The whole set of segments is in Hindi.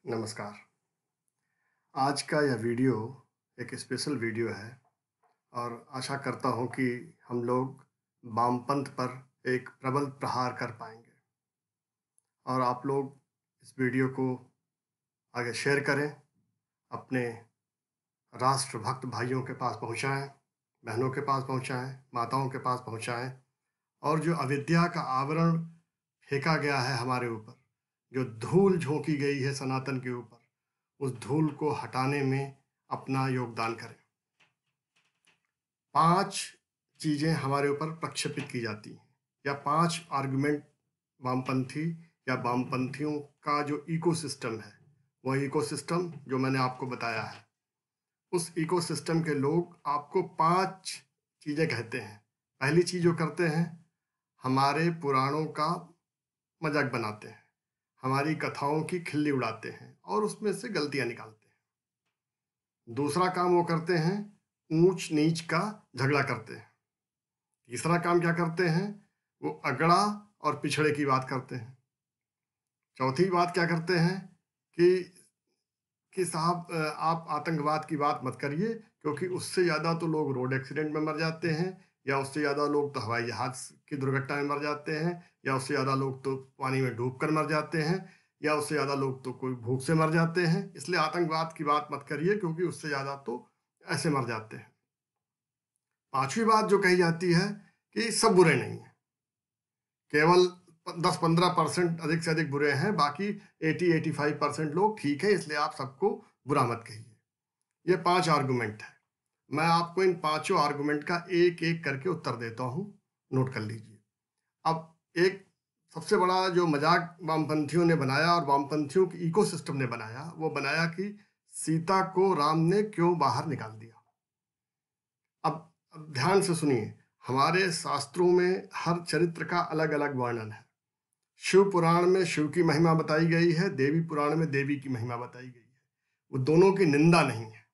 नमस्कार। आज का यह वीडियो एक स्पेशल वीडियो है और आशा करता हूँ कि हम लोग वामपंथ पर एक प्रबल प्रहार कर पाएंगे और आप लोग इस वीडियो को आगे शेयर करें, अपने राष्ट्रभक्त भाइयों के पास पहुँचाएं, बहनों के पास पहुँचाएं, माताओं के पास पहुँचाएं और जो अविद्या का आवरण फेंका गया है हमारे ऊपर, जो धूल झोंकी गई है सनातन के ऊपर, उस धूल को हटाने में अपना योगदान करें। 5 चीज़ें हमारे ऊपर प्रक्षेपित की जाती हैं या 5 आर्गुमेंट वामपंथी या वामपंथियों का जो इकोसिस्टम है, वह इकोसिस्टम जो मैंने आपको बताया है, उस इकोसिस्टम के लोग आपको 5 चीज़ें कहते हैं। पहली चीज़ जो करते हैं, हमारे पुराणों का मजाक बनाते हैं, हमारी कथाओं की खिल्ली उड़ाते हैं और उसमें से गलतियां निकालते हैं। दूसरा काम वो करते हैं, ऊंच नीच का झगड़ा करते हैं। तीसरा काम क्या करते हैं, वो अगड़ा और पिछड़े की बात करते हैं। चौथी बात क्या करते हैं कि साहब आप आतंकवाद की बात मत करिए, क्योंकि उससे ज़्यादा तो लोग रोड एक्सीडेंट में मर जाते हैं, या उससे ज़्यादा लोग तो हवाई जहाज की दुर्घटना में मर जाते हैं, या उससे ज़्यादा लोग तो पानी में डूब कर मर जाते हैं, या उससे ज़्यादा लोग तो कोई भूख से मर जाते हैं। इसलिए आतंकवाद की बात मत करिए, क्योंकि उससे ज़्यादा तो ऐसे मर जाते हैं। पांचवी बात जो कही जाती है कि सब बुरे नहीं हैं, केवल 10-15% अधिक से अधिक बुरे हैं, बाकी 80-85% लोग ठीक है, इसलिए आप सबको बुरा मत कहिए। ये 5 आर्गुमेंट है। मैं आपको इन 5 आर्गुमेंट का एक एक करके उत्तर देता हूं, नोट कर लीजिए। अब एक सबसे बड़ा जो मजाक वामपंथियों ने बनाया और वामपंथियों की इकोसिस्टम ने बनाया, वो बनाया कि सीता को राम ने क्यों बाहर निकाल दिया। अब ध्यान से सुनिए, हमारे शास्त्रों में हर चरित्र का अलग अलग वर्णन है। शिव पुराण में शिव की महिमा बताई गई है, देवी पुराण में देवी की महिमा बताई गई है। वो दोनों की निंदा नहीं है।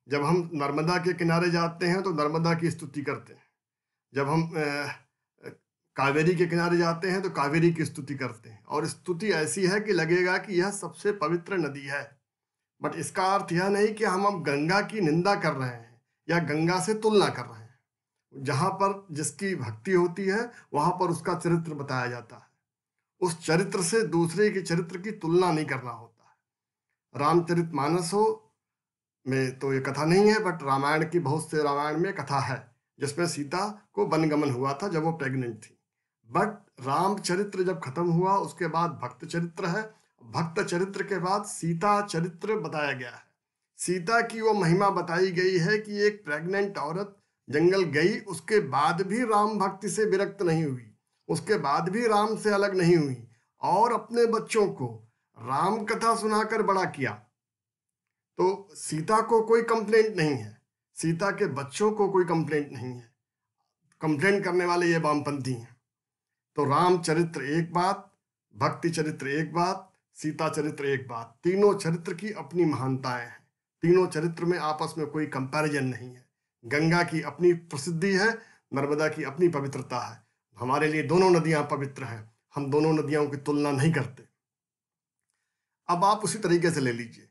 जब हम नर्मदा के किनारे जाते हैं तो नर्मदा की स्तुति करते हैं, जब हम कावेरी के किनारे जाते हैं तो कावेरी की स्तुति करते हैं, और स्तुति ऐसी है कि लगेगा कि यह सबसे पवित्र नदी है। बट इसका अर्थ यह नहीं कि हम अब गंगा की निंदा कर रहे हैं या गंगा से तुलना कर रहे हैं। जहां पर जिसकी भक्ति होती है वहां पर उसका चरित्र बताया जाता है। उस चरित्र से दूसरे के चरित्र की तुलना नहीं करना होता है। रामचरितमानस में तो ये कथा नहीं है, बट रामायण की बहुत से रामायण में कथा है जिसमें सीता को वनगमन हुआ था जब वो प्रेग्नेंट थी। बट रामचरित्र जब खत्म हुआ उसके बाद भक्त चरित्र है, भक्त चरित्र के बाद सीता चरित्र बताया गया है। सीता की वो महिमा बताई गई है कि एक प्रेग्नेंट औरत जंगल गई, उसके बाद भी राम भक्ति से विरक्त नहीं हुई, उसके बाद भी राम से अलग नहीं हुई और अपने बच्चों को राम कथा सुनाकर बड़ा किया। तो सीता को कोई कंप्लेंट नहीं है, सीता के बच्चों को कोई कंप्लेंट नहीं है। कंप्लेंट करने वाले ये वामपंथी हैं। तो राम चरित्र एक बात, भक्ति चरित्र एक बात, सीता चरित्र एक बात। तीनों चरित्र की अपनी महानताएं हैं, तीनों चरित्र में आपस में कोई कंपैरिजन नहीं है। गंगा की अपनी प्रसिद्धि है, नर्मदा की अपनी पवित्रता है। हमारे लिए दोनों नदियां पवित्र हैं, हम दोनों नदियों की तुलना नहीं करते। अब आप उसी तरीके से ले लीजिए,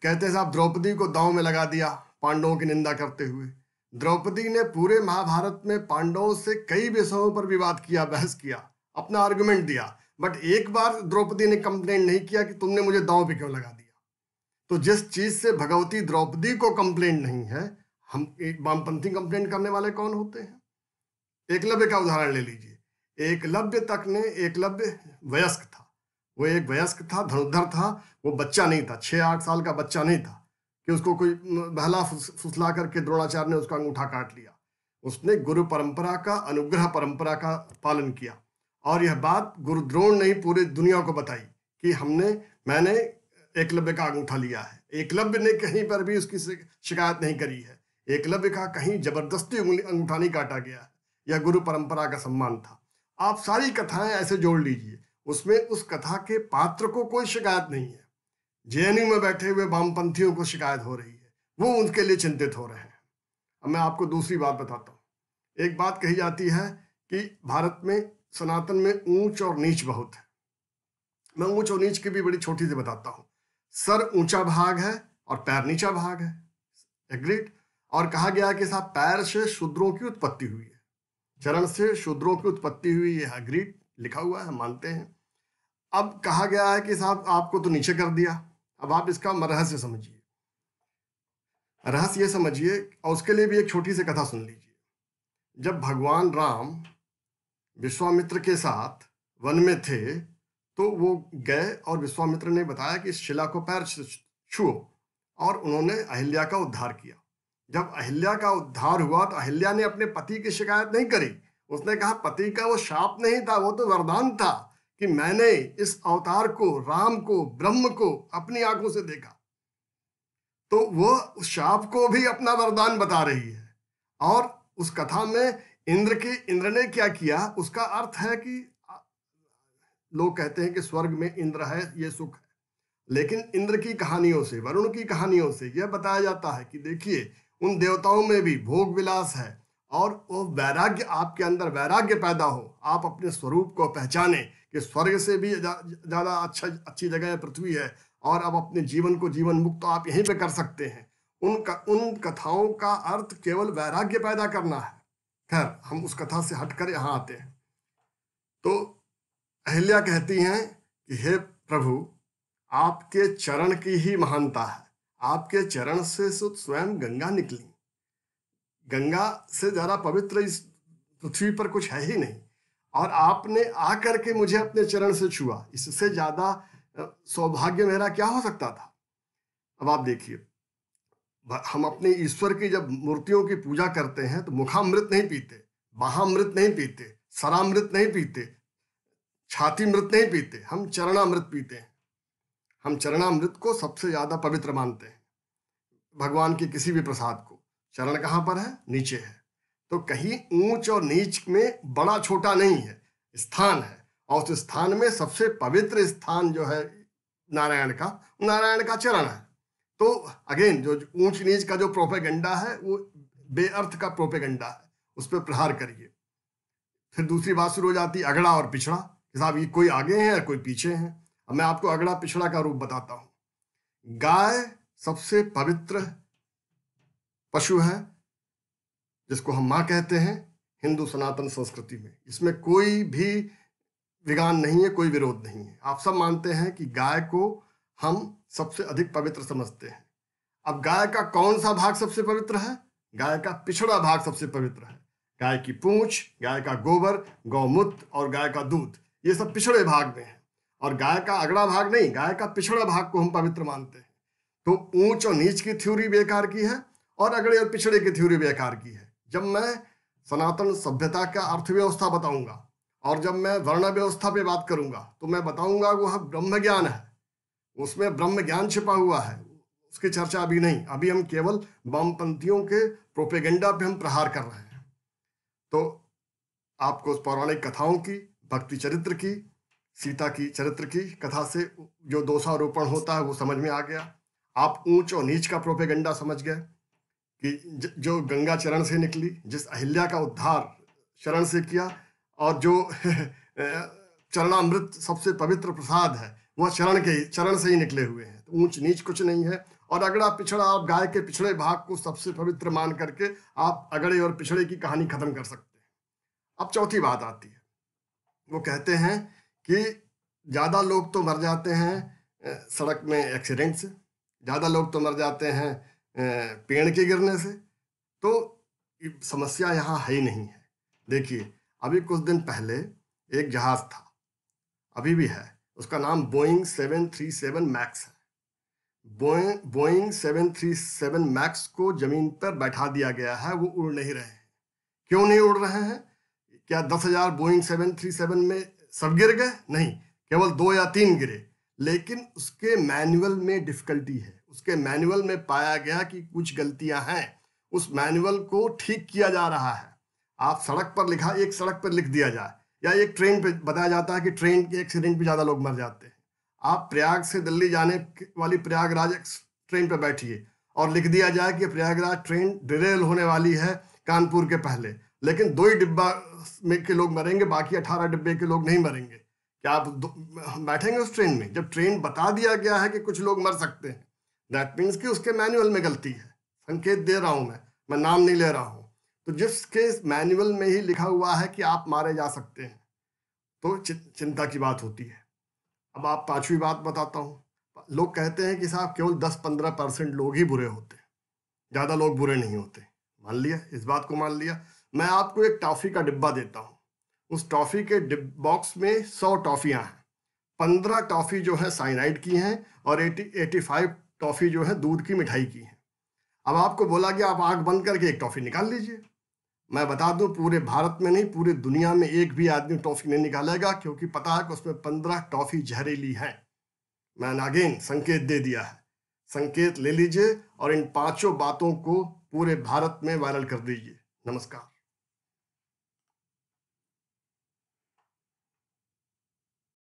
कहते हैं साहब द्रौपदी को दांव में लगा दिया पांडवों की निंदा करते हुए। द्रौपदी ने पूरे महाभारत में पांडवों से कई विषयों पर विवाद किया, बहस किया, अपना आर्गुमेंट दिया, बट एक बार द्रौपदी ने कंप्लेंट नहीं किया कि तुमने मुझे दांव पे क्यों लगा दिया। तो जिस चीज से भगवती द्रौपदी को कंप्लेंट नहीं है, हम वामपंथी कंप्लेंट करने वाले कौन होते हैं। एकलव्य का उदाहरण ले लीजिए। एकलव्य वयस्क था, वो एक वयस्क था, धनुर्धर था, वो बच्चा नहीं था, 6-8 साल का बच्चा नहीं था कि उसको कोई बहला फुसला करके द्रोणाचार्य ने उसका अंगूठा काट लिया। उसने गुरु परंपरा का, अनुग्रह परंपरा का पालन किया, और यह बात गुरु द्रोण ने पूरे दुनिया को बताई कि मैंने एकलव्य का अंगूठा लिया है। एकलव्य ने कहीं पर भी उसकी शिकायत नहीं करी है, एकलव्य का कहीं जबरदस्ती अंगूठा नहीं काटा गया है, यह गुरु परंपरा का सम्मान था। आप सारी कथाएं ऐसे जोड़ लीजिए, उसमें उस कथा के पात्र को कोई शिकायत नहीं है। जेएनयू में बैठे हुए वामपंथियों को शिकायत हो रही है, वो उनके लिए चिंतित हो रहे हैं। अब मैं आपको दूसरी बात बताता हूँ। एक बात कही जाती है कि भारत में, सनातन में ऊंच और नीच बहुत है। मैं ऊंच और नीच की भी बड़ी छोटी सी बताता हूँ। सर ऊंचा भाग है और पैर नीचा भाग है। एग्रीड। और कहा गया है कि साहब पैर से शूद्रों की उत्पत्ति हुई है, चरण से शूद्रों की उत्पत्ति हुई है। एग्रीड, लिखा हुआ है, मानते हैं। अब कहा गया है कि साहब आपको तो नीचे कर दिया। अब आप इसका रहस्य समझिए, रहस्य ये समझिए, और उसके लिए भी एक छोटी सी कथा सुन लीजिए। जब भगवान राम विश्वामित्र के साथ वन में थे तो वो गए और विश्वामित्र ने बताया कि इस शिला को पैर छुओ, और उन्होंने अहिल्या का उद्धार किया। जब अहिल्या का उद्धार हुआ तो अहिल्या ने अपने पति की शिकायत नहीं करी। उसने कहा पति का वो शाप नहीं था, वो तो वरदान था कि मैंने इस अवतार को, राम को, ब्रह्म को अपनी आंखों से देखा। तो वो उस शाप को भी अपना वरदान बता रही है। और उस कथा में इंद्र ने क्या किया, उसका अर्थ है कि लोग कहते हैं कि स्वर्ग में इंद्र है, ये सुख है, लेकिन इंद्र की कहानियों से, वरुण की कहानियों से यह बताया जाता है कि देखिए उन देवताओं में भी भोग विलास है, और वो वैराग्य, आपके अंदर वैराग्य पैदा हो, आप अपने स्वरूप को पहचाने कि स्वर्ग से भी ज्यादा अच्छी जगह पृथ्वी है, और अब अपने जीवन को जीवन मुक्त तो आप यहीं पे कर सकते हैं। उन कथाओं का अर्थ केवल वैराग्य पैदा करना है। खैर, हम उस कथा से हटकर यहाँ आते हैं। तो अहिल्या कहती हैं कि हे प्रभु, आपके चरण की ही महानता है, आपके चरण से स्वयं गंगा निकली। गंगा से ज्यादा पवित्र इस पृथ्वी पर कुछ है ही नहीं, और आपने आकर के मुझे अपने चरण से छुआ, इससे ज्यादा सौभाग्य मेरा क्या हो सकता था। अब आप देखिए, हम अपने ईश्वर की जब मूर्तियों की पूजा करते हैं तो मुखामृत नहीं पीते, बाहामृत नहीं पीते, सरामृत नहीं पीते, छाती मृत नहीं पीते, हम चरणामृत पीते हैं। हम चरणामृत को सबसे ज्यादा पवित्र मानते हैं। भगवान के किसी भी प्रसाद को चरण कहाँ पर है, नीचे है। तो कहीं ऊंच और नीच में बड़ा छोटा नहीं है, स्थान है, और उस स्थान में सबसे पवित्र स्थान जो है नारायण का चरण है। तो अगेन जो ऊंच नीच का जो प्रोपेगेंडा है वो बेअर्थ का प्रोपेगेंडा है, उस पर प्रहार करिए। फिर दूसरी बात शुरू हो जाती है अगड़ा और पिछड़ा, साहब ये कोई आगे है या कोई पीछे है। अब मैं आपको अगड़ा पिछड़ा का रूप बताता हूं। गाय सबसे पवित्र पशु है, जिसको हम माँ कहते हैं हिंदू सनातन संस्कृति में। इसमें कोई भी विगान नहीं है, कोई विरोध नहीं है। आप सब मानते हैं कि गाय को हम सबसे अधिक पवित्र समझते हैं। अब गाय का कौन सा भाग सबसे पवित्र है? गाय का पिछड़ा भाग सबसे पवित्र है। गाय की पूंछ, गाय का गोबर, गौमूत्र और गाय का दूध, ये सब पिछड़े भाग में है, और गाय का अगड़ा भाग नहीं, गाय का पिछड़ा भाग को हम पवित्र मानते हैं। तो ऊंच और नीच की थ्योरी बेकार की है, और अगड़े और पिछड़े की थ्योरी बेकार की है। जब मैं सनातन सभ्यता का अर्थव्यवस्था बताऊंगा, और जब मैं वर्ण व्यवस्था पे बात करूंगा, तो मैं बताऊंगा वह ब्रह्म ज्ञान है, उसमें ब्रह्म ज्ञान छिपा हुआ है। उसकी चर्चा अभी नहीं, अभी हम केवल वामपंथियों के प्रोपेगेंडा पे हम प्रहार कर रहे हैं। तो आपको पौराणिक कथाओं की, भक्ति चरित्र की, सीता की चरित्र की कथा से जो दोषारोपण होता है वो समझ में आ गया। आप ऊंच और नीच का प्रोपेगेंडा समझ गए कि जो गंगा चरण से निकली, जिस अहिल्या का उद्धार चरण से किया, और जो चरणामृत सबसे पवित्र प्रसाद है वह चरण से ही निकले हुए हैं। तो ऊंच नीच कुछ नहीं है। और अगड़ा पिछड़ा, आप गाय के पिछड़े भाग को सबसे पवित्र मान करके आप अगड़े और पिछड़े की कहानी खत्म कर सकते हैं। अब चौथी बात आती है, वो कहते हैं कि ज्यादा लोग तो मर जाते हैं सड़क में एक्सीडेंट से, ज्यादा लोग तो मर जाते हैं पेड़ के गिरने से। तो समस्या यहाँ है ही नहीं है। देखिए, अभी कुछ दिन पहले एक जहाज था, अभी भी है, उसका नाम बोइंग 737 मैक्स है। बोइंग 737 मैक्स को जमीन पर बैठा दिया गया है, वो उड़ नहीं रहे हैं। क्यों नहीं उड़ रहे हैं? क्या 10,000 बोइंग 737 में सब गिर गए? नहीं, केवल 2 या 3 गिरे। लेकिन उसके मैनुअल में डिफिकल्टी है। उसके मैनुअल में पाया गया कि कुछ गलतियां हैं, उस मैनुअल को ठीक किया जा रहा है। आप सड़क पर लिखा, एक सड़क पर लिख दिया जाए, या एक ट्रेन पे बताया जाता है कि ट्रेन के एक्सीडेंट में ज्यादा लोग मर जाते हैं। आप प्रयाग से दिल्ली जाने वाली प्रयागराज ट्रेन पे बैठिए और लिख दिया जाए कि प्रयागराज ट्रेन डिरेल होने वाली है कानपुर के पहले, लेकिन 2 ही डिब्बा में के लोग मरेंगे, बाकी 18 डिब्बे के लोग नहीं मरेंगे। क्या आप बैठेंगे उस ट्रेन में? जब ट्रेन बता दिया गया है कि कुछ लोग मर सकते हैं, दैट मीन्स कि उसके मैनुअल में गलती है। संकेत दे रहा हूं मैं नाम नहीं ले रहा हूं। तो जिसके मैनुअल में ही लिखा हुआ है कि आप मारे जा सकते हैं, तो चिंता की बात होती है। अब आप पांचवी बात बताता हूँ। लोग कहते हैं कि साहब केवल 10-15% लोग ही बुरे होते हैं, ज़्यादा लोग बुरे नहीं होते। मान लिया, इस बात को मान लिया। मैं आपको एक टॉफ़ी का डिब्बा देता हूँ। उस टॉफ़ी के बॉक्स में 100 टॉफ़ियाँ हैं। 15 टॉफ़ी जो है साइनाइड की हैं और 85 टॉफ़ी जो है दूध की मिठाई की हैं। अब आपको बोला गया आप आंख बंद करके एक टॉफ़ी निकाल लीजिए। मैं बता दूं, पूरे भारत में नहीं, पूरे दुनिया में एक भी आदमी टॉफ़ी नहीं निकालेगा, क्योंकि पता है कि उसमें 15 टॉफ़ी जहरीली है। मैंने अगेन संकेत दे दिया है। संकेत ले लीजिए और इन 5 बातों को पूरे भारत में वायरल कर दीजिए। नमस्कार।